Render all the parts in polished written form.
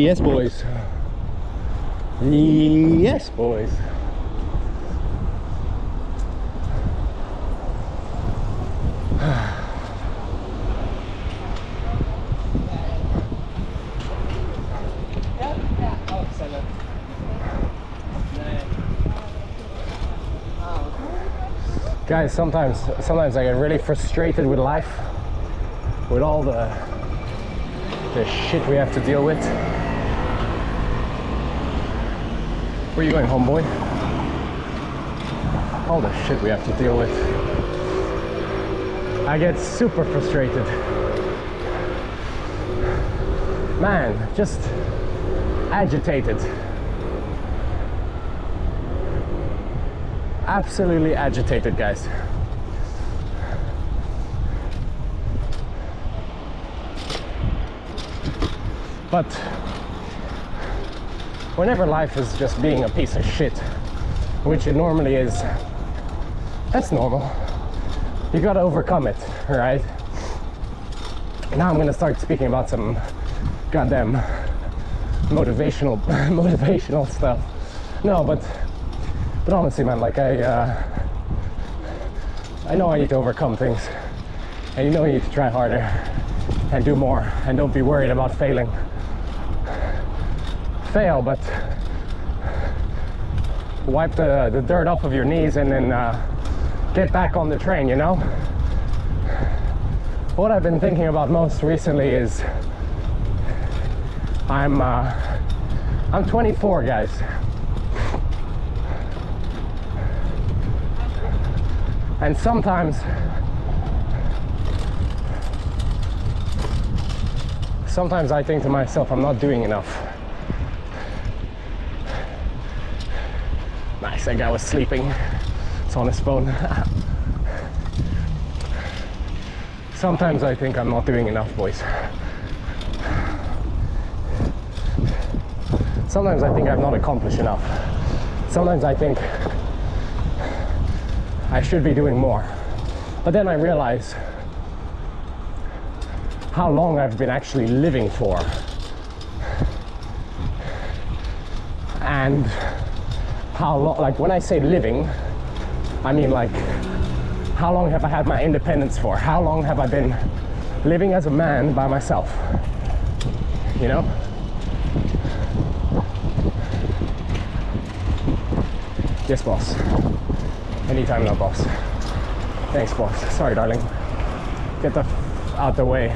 Yes, boys. Yes, boys. Guys, sometimes I get really frustrated with life, with all the shit we have to deal with. Where are you going, homeboy? All the shit we have to deal with. I get super frustrated. Man, just agitated. Absolutely agitated, guys. But whenever life is just being a piece of shit, which it normally is, that's normal. You gotta overcome it, right? Now I'm gonna start speaking about some goddamn motivational stuff. No, but honestly, man, like I know I need to overcome things, and you know you need to try harder and do more, and don't be worried about failing. Fail, but wipe the dirt off of your knees and then get back on the train, you know? What I've been thinking about most recently is I'm 24, guys. And sometimes I think to myself, I'm not doing enough. Nice, that guy was sleeping. It's on his phone. Sometimes I think I'm not doing enough, boys. Sometimes I think I've not accomplished enough. Sometimes I think I should be doing more. But then I realize how long I've been actually living for. And how long, like when I say living, I mean like how long have I had my independence for? How long have I been living as a man by myself? You know? Yes, boss. Anytime now, boss. Thanks, boss. Sorry, darling. Get the out the way.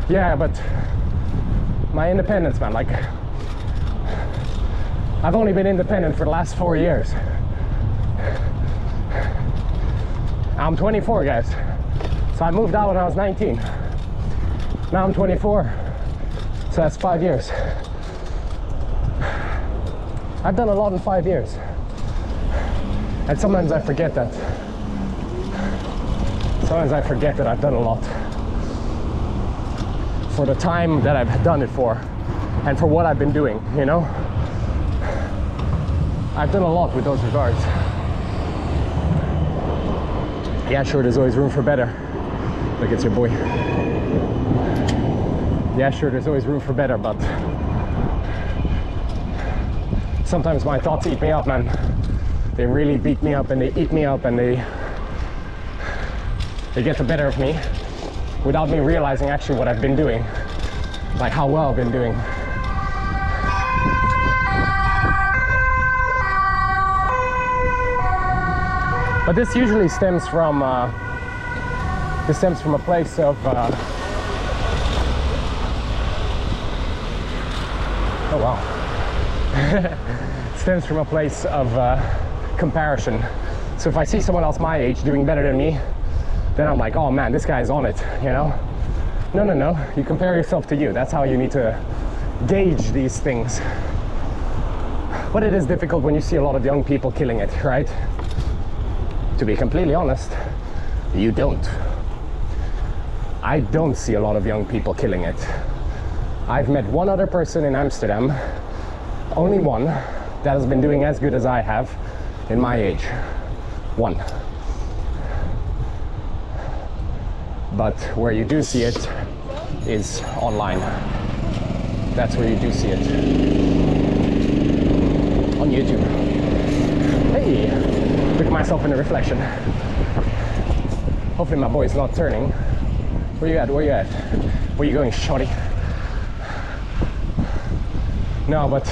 Yeah, but my independence, man, like I've only been independent for the last 4 years. I'm 24, guys. So I moved out when I was 19. Now I'm 24. So that's 5 years. I've done a lot in 5 years. And sometimes I forget that. Sometimes I forget that I've done a lot. For the time that I've done it for. And for what I've been doing, you know? I've done a lot with those regards. Yeah, sure, there's always room for better. Look, it's your boy. Yeah, sure, there's always room for better, but sometimes my thoughts eat me up, man. They really beat me up and they eat me up and they get the better of me without me realizing actually what I've been doing, like how well I've been doing. But this usually stems from a place of oh wow. Stems from a place of comparison. So if I see someone else my age doing better than me, then I'm like, oh man, this guy's on it, you know? No. You compare yourself to you. That's how you need to gauge these things. But it is difficult when you see a lot of young people killing it, right? To be completely honest, you don't. I don't see a lot of young people killing it. I've met one other person in Amsterdam, only one, that has been doing as good as I have in my age. One. But where you do see it is online. That's where you do see it. On YouTube. Hey! Look at myself in the reflection. Hopefully my boy's not turning. Where you at? Where you at? Where you going, shorty? No, but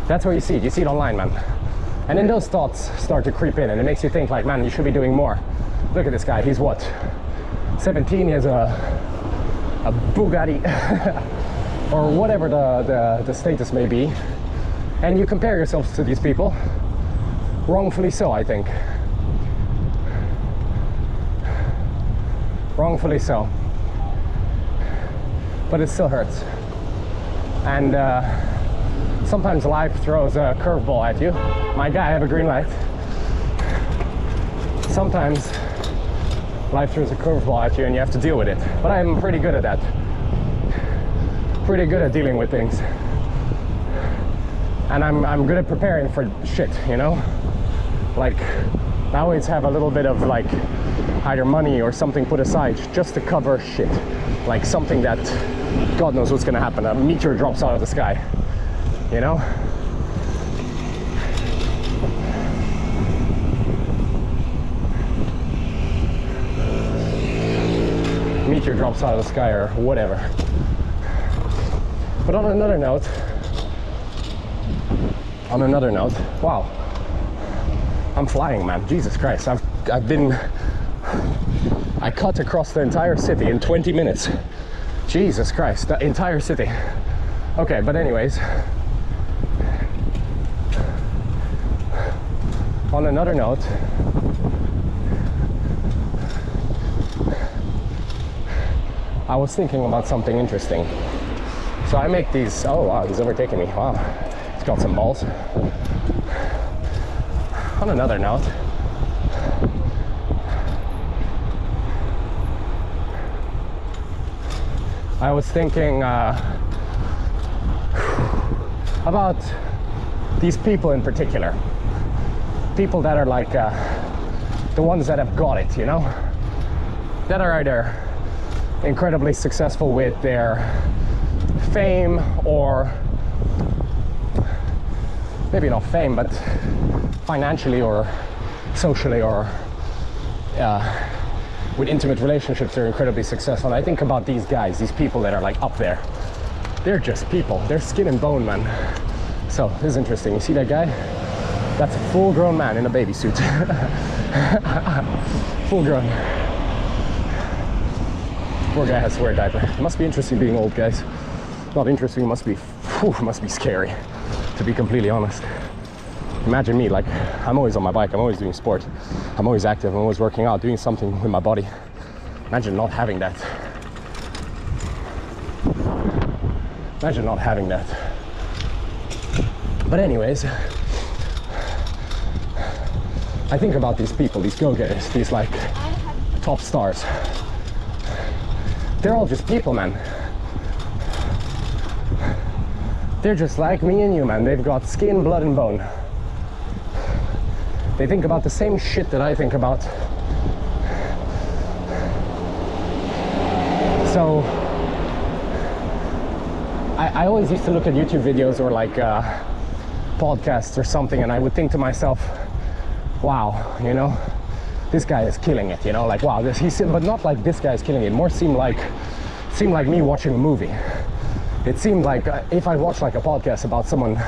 that's where you see it. You see it online, man. And then those thoughts start to creep in, and it makes you think like, man, you should be doing more. Look at this guy. He's what? 17. He has a Bugatti or whatever the status may be. And you compare yourselves to these people. Wrongfully so, I think. Wrongfully so. But it still hurts. And sometimes life throws a curveball at you. My guy, I have a green light. Sometimes life throws a curveball at you and you have to deal with it. But I'm pretty good at that. Pretty good at dealing with things. And I'm good at preparing for shit, you know? Like, I always have a little bit of like either money or something put aside just to cover shit. Like something that God knows what's gonna happen. A meteor drops out of the sky, you know? Meteor drops out of the sky or whatever. But on another note, wow, I'm flying, man. Jesus Christ, I cut across the entire city in 20 minutes. Jesus Christ, the entire city. Okay, but anyways, on another note, I was thinking about something interesting. So I make these, oh wow, he's overtaking me, wow. He's got some balls. On another note, I was thinking about these people in particular. People that are like the ones that have got it, you know? That are either incredibly successful with their fame, or maybe not fame, but financially or socially, or with intimate relationships, they're incredibly successful. And I think about these guys, these people that are like up there. They're just people. They're skin and bone, man. So this is interesting. You see that guy? That's a full-grown man in a baby suit. Full-grown. Poor guy has to wear a diaper. It must be interesting being old, guys. Not interesting. It must be scary, to be completely honest. Imagine me, like, I'm always on my bike, I'm always doing sport, I'm always active, I'm always working out, doing something with my body. Imagine not having that. Imagine not having that. But anyways, I think about these people, these go-getters, these like top stars. They're all just people, man. They're just like me and you, man. They've got skin, blood, and bone. They think about the same shit that I think about. So I always used to look at YouTube videos or like podcasts or something, and I would think to myself, wow, you know, this guy is killing it, you know, like wow, but not like this guy is killing it. More seemed like me watching a movie. It seemed like if I watched like a podcast about someone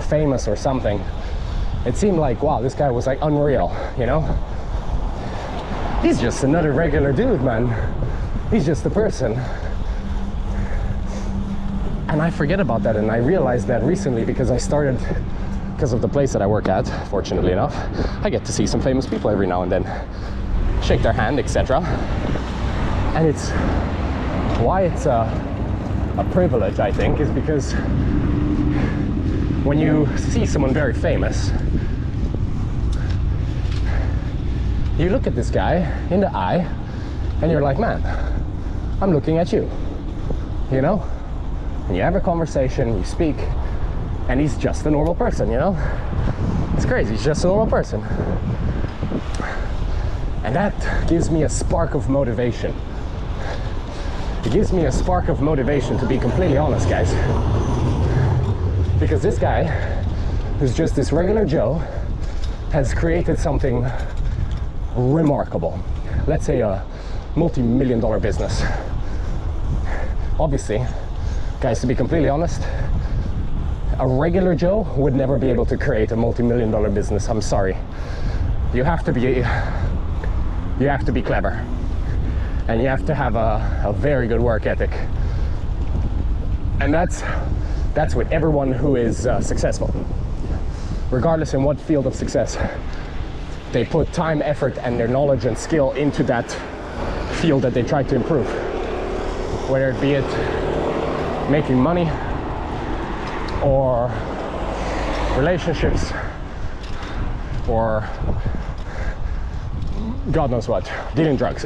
famous or something, it seemed like, wow, this guy was like unreal, you know? He's just another regular dude, man. He's just a person. And I forget about that, and I realized that recently because of the place that I work at, fortunately enough, I get to see some famous people every now and then, shake their hand, etc. And it's why it's a privilege, I think, is because when you see someone very famous, you look at this guy in the eye and you're like, man, I'm looking at you, you know? And you have a conversation, you speak, and he's just a normal person, you know? It's crazy, he's just a normal person. And that gives me a spark of motivation. It gives me a spark of motivation, to be completely honest, guys. Because this guy, who's just this regular Joe, has created something remarkable. Let's say a multi-million-dollar business. Obviously, guys, to be completely honest, a regular Joe would never be able to create a multi-million-dollar business. I'm sorry. You have to be clever, and you have to have a very good work ethic. And that's with everyone who is successful, regardless in what field of success. They put time, effort, and their knowledge and skill into that field that they try to improve, whether it be making money or relationships or God knows what, dealing drugs.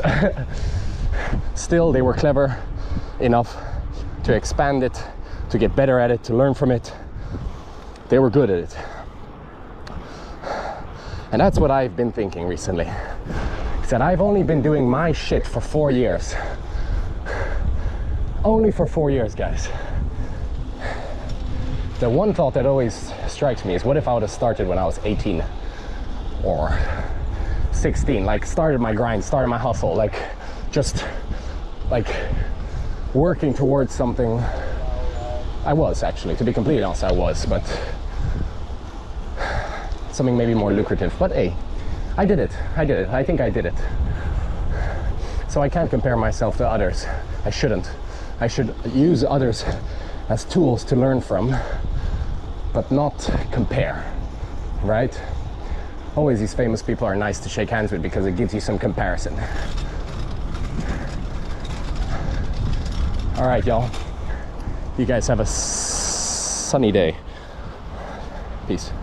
Still, they were clever enough to expand it, to get better at it, to learn from it. They were good at it. And that's what I've been thinking recently. Is that I've only been doing my shit for 4 years. Only for 4 years, guys. The one thought that always strikes me is, what if I would have started when I was 18 or 16, like started my grind, started my hustle, like just like working towards something. I was, actually, to be completely honest, I was, but something maybe more lucrative. But hey, I did it. I think I did it. So I can't compare myself to others. I shouldn't. I should use others as tools to learn from, but not compare, right? Always these famous people are nice to shake hands with because it gives you some comparison. All right, y'all. You guys have a sunny day. Peace.